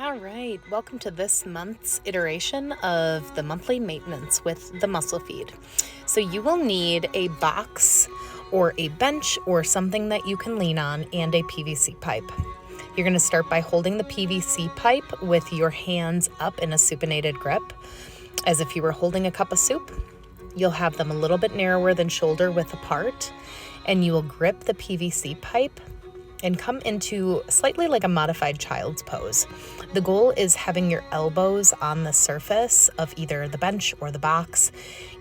All right, welcome to this month's iteration of the monthly maintenance with the muscle feed. So you will need a box or a bench or something that you can lean on and a PVC pipe. You're going to start by holding the PVC pipe with your hands up in a supinated grip, as if you were holding a cup of soup. You'll have them a little bit narrower than shoulder width apart, and you will grip the PVC pipe and come into slightly like a modified child's pose. The goal is having your elbows on the surface of either the bench or the box,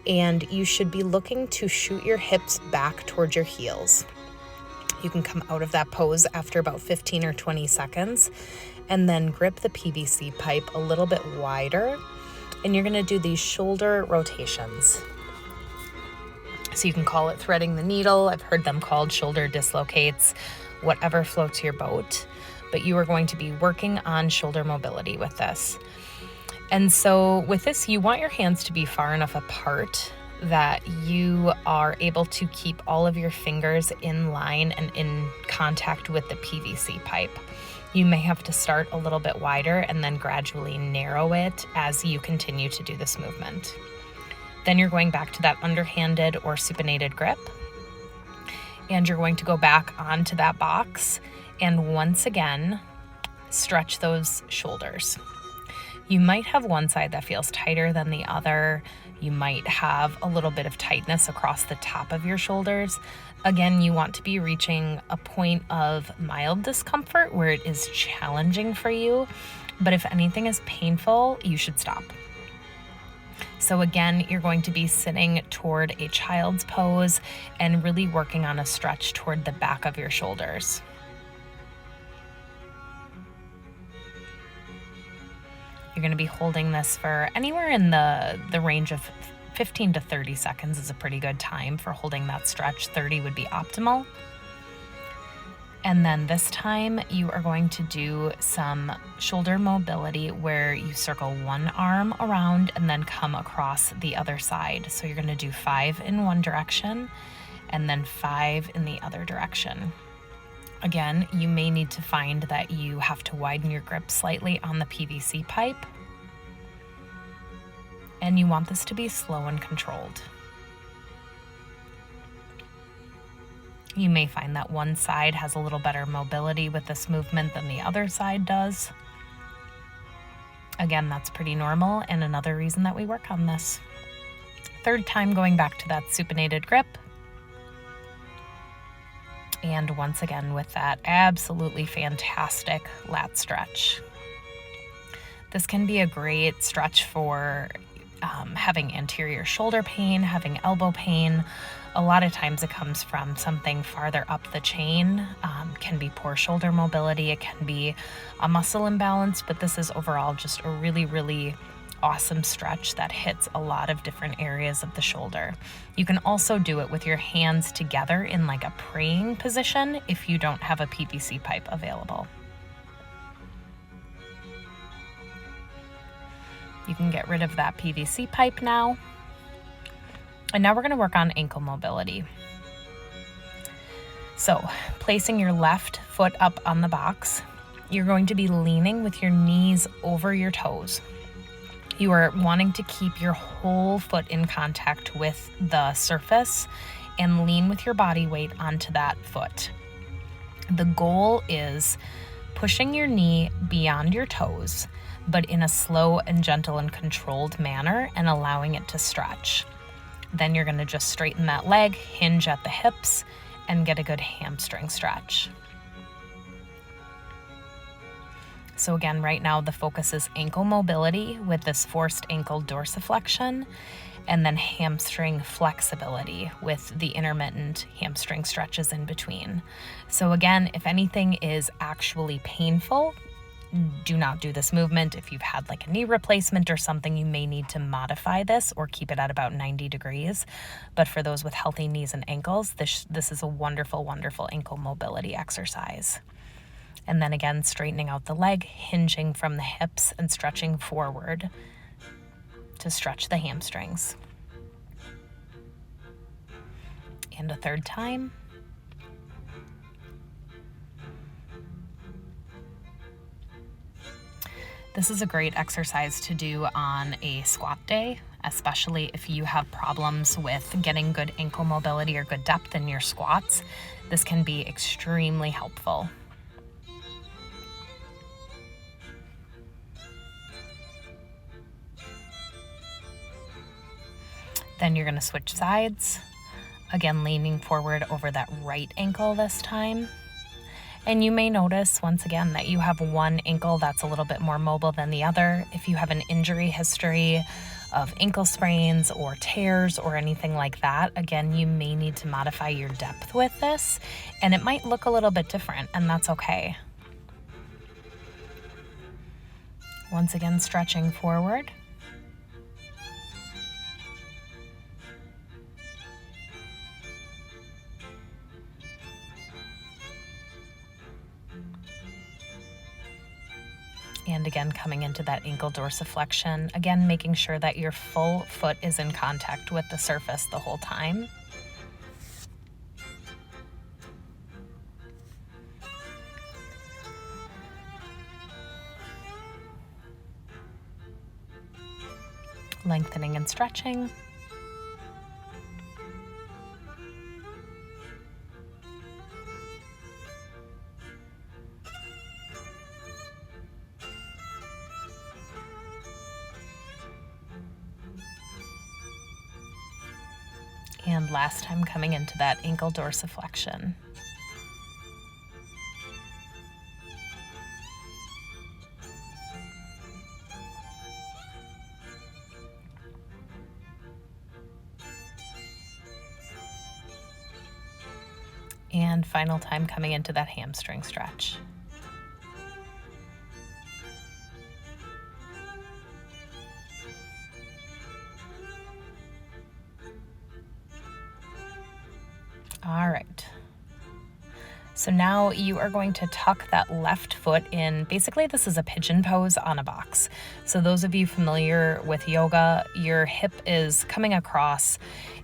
and you should be looking to shoot your hips back towards your heels. You can come out of that pose after about 15 or 20 seconds, and then grip the PVC pipe a little bit wider, and you're gonna do these shoulder rotations. So you can call it threading the needle. I've heard them called shoulder dislocates, whatever floats your boat, but you are going to be working on shoulder mobility with this. And so with this, you want your hands to be far enough apart that you are able to keep all of your fingers in line and in contact with the PVC pipe. You may have to start a little bit wider and then gradually narrow it as you continue to do this movement. Then you're going back to that underhanded or supinated grip, and you're going to go back onto that box and once again stretch those shoulders. You might have one side that feels tighter than the other. You might have a little bit of tightness across the top of your shoulders. Again, you want to be reaching a point of mild discomfort where it is challenging for you, but if anything is painful, you should stop. So again, you're going to be sitting toward a child's pose and really working on a stretch toward the back of your shoulders. You're going to be holding this for anywhere in the range of 15 to 30 seconds is a pretty good time for holding that stretch. 30 would be optimal. And then this time you are going to do some shoulder mobility where you circle one arm around and then come across the other side. So you're going to do 5 in one direction and then 5 in the other direction. Again, you may need to find that you have to widen your grip slightly on the PVC pipe. And you want this to be slow and controlled. You may find that one side has a little better mobility with this movement than the other side does. Again, that's pretty normal and another reason that we work on this. Third time going back to that supinated grip. And once again with that absolutely fantastic lat stretch. This can be a great stretch for having anterior shoulder pain, having elbow pain. A lot of times it comes from something farther up the chain. Can be poor shoulder mobility, it can be a muscle imbalance, but this is overall just a really, really awesome stretch that hits a lot of different areas of the shoulder. You can also do it with your hands together in like a praying position if you don't have a PVC pipe available. You can get rid of that PVC pipe now. And now we're going to work on ankle mobility. So, placing your left foot up on the box, you're going to be leaning with your knees over your toes. You are wanting to keep your whole foot in contact with the surface and lean with your body weight onto that foot. The goal is pushing your knee beyond your toes, but in a slow and gentle and controlled manner and allowing it to stretch. Then you're going to just straighten that leg, hinge at the hips, and get a good hamstring stretch. So again, right now the focus is ankle mobility with this forced ankle dorsiflexion, and then hamstring flexibility with the intermittent hamstring stretches in between. So again, if anything is actually painful, do not do this movement. If you've had like a knee replacement or something, you may need to modify this or keep it at about 90 degrees. But for those with healthy knees and ankles, this is a wonderful, wonderful ankle mobility exercise. And then again, straightening out the leg, hinging from the hips and stretching forward to stretch the hamstrings. And a third time. This is a great exercise to do on a squat day, especially if you have problems with getting good ankle mobility or good depth in your squats. This can be extremely helpful. Then you're going to switch sides, again leaning forward over that right ankle this time. And you may notice once again that you have one ankle that's a little bit more mobile than the other. If you have an injury history of ankle sprains or tears or anything like that, again, you may need to modify your depth with this, and it might look a little bit different, and that's okay. Once again, stretching forward. And again, coming into that ankle dorsiflexion, again, making sure that your full foot is in contact with the surface the whole time. Lengthening and stretching. And last time coming into that ankle dorsiflexion. And final time coming into that hamstring stretch. All right. So now you are going to tuck that left foot in. Basically, this is a pigeon pose on a box. So those of you familiar with yoga, your hip is coming across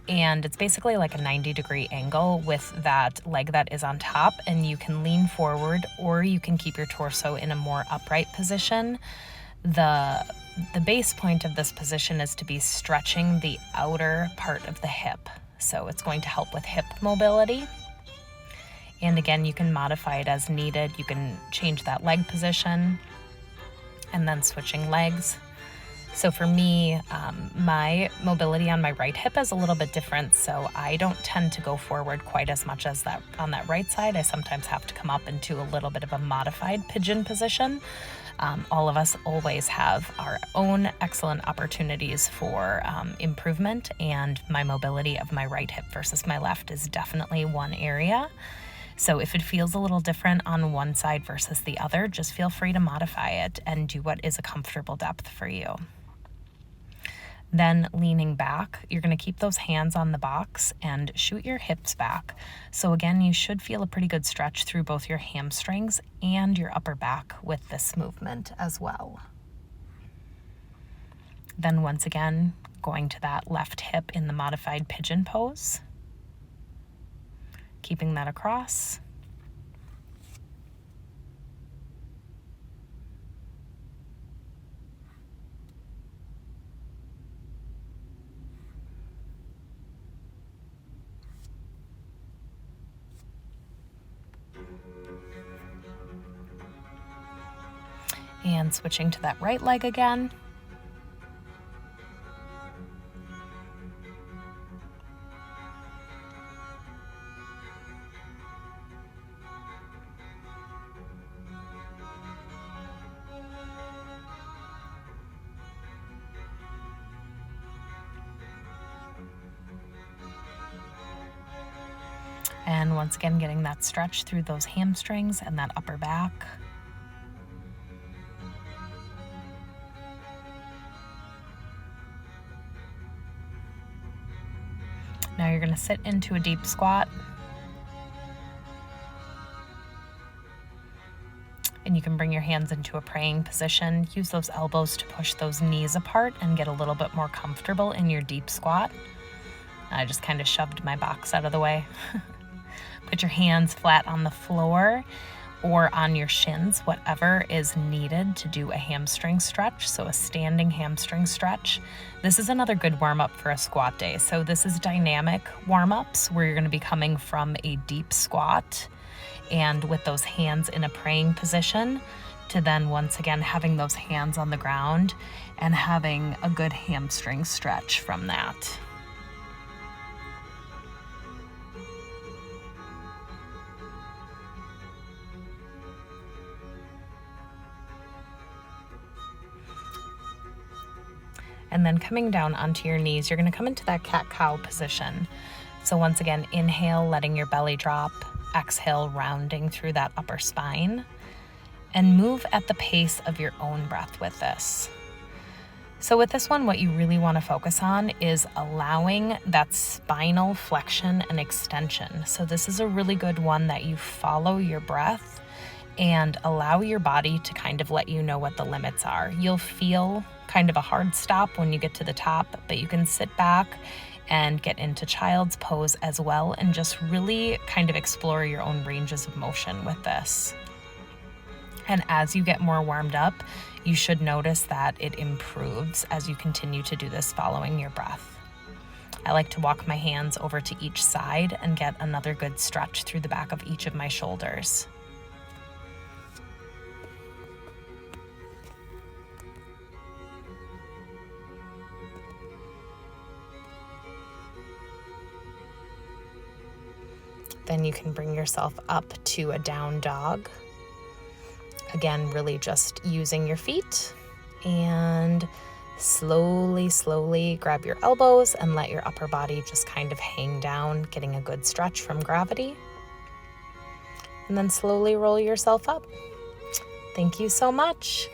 and it's basically like a 90-degree angle with that leg that is on top, and you can lean forward or you can keep your torso in a more upright position. The base point of this position is to be stretching the outer part of the hip. So it's going to help with hip mobility. And again, you can modify it as needed. You can change that leg position and then switching legs. So for me, my mobility on my right hip is a little bit different. So I don't tend to go forward quite as much as that on that right side. I sometimes have to come up into a little bit of a modified pigeon position. All of us always have our own excellent opportunities for improvement, and my mobility of my right hip versus my left is definitely one area. So if it feels a little different on one side versus the other, just feel free to modify it and do what is a comfortable depth for you. Then leaning back, you're going to keep those hands on the box and shoot your hips back. So again, you should feel a pretty good stretch through both your hamstrings and your upper back with this movement as well. Then once again, going to that left hip in the modified pigeon pose. Keeping that across. And switching to that right leg again. And once again, getting that stretch through those hamstrings and that upper back. Now you're going to sit into a deep squat. And you can bring your hands into a praying position. Use those elbows to push those knees apart and get a little bit more comfortable in your deep squat. I just kind of shoved my box out of the way. Put your hands flat on the floor, or on your shins, whatever is needed to do a hamstring stretch, so a standing hamstring stretch. This is another good warm-up for a squat day. So this is dynamic warm-ups where you're going to be coming from a deep squat and with those hands in a praying position to then once again having those hands on the ground and having a good hamstring stretch from that. And then coming down onto your knees, you're going to come into that cat-cow position. So once again, inhale, letting your belly drop, exhale, rounding through that upper spine, and move at the pace of your own breath with this. So with this one, what you really want to focus on is allowing that spinal flexion and extension. So this is a really good one that you follow your breath and allow your body to kind of let you know what the limits are. You'll feel kind of a hard stop when you get to the top, but you can sit back and get into child's pose as well and just really kind of explore your own ranges of motion with this. And as you get more warmed up, you should notice that it improves as you continue to do this following your breath. I like to walk my hands over to each side and get another good stretch through the back of each of my shoulders. Then you can bring yourself up to a down dog. Again, really just using your feet, and slowly grab your elbows and let your upper body just kind of hang down, getting a good stretch from gravity. And then slowly roll yourself up. Thank you so much.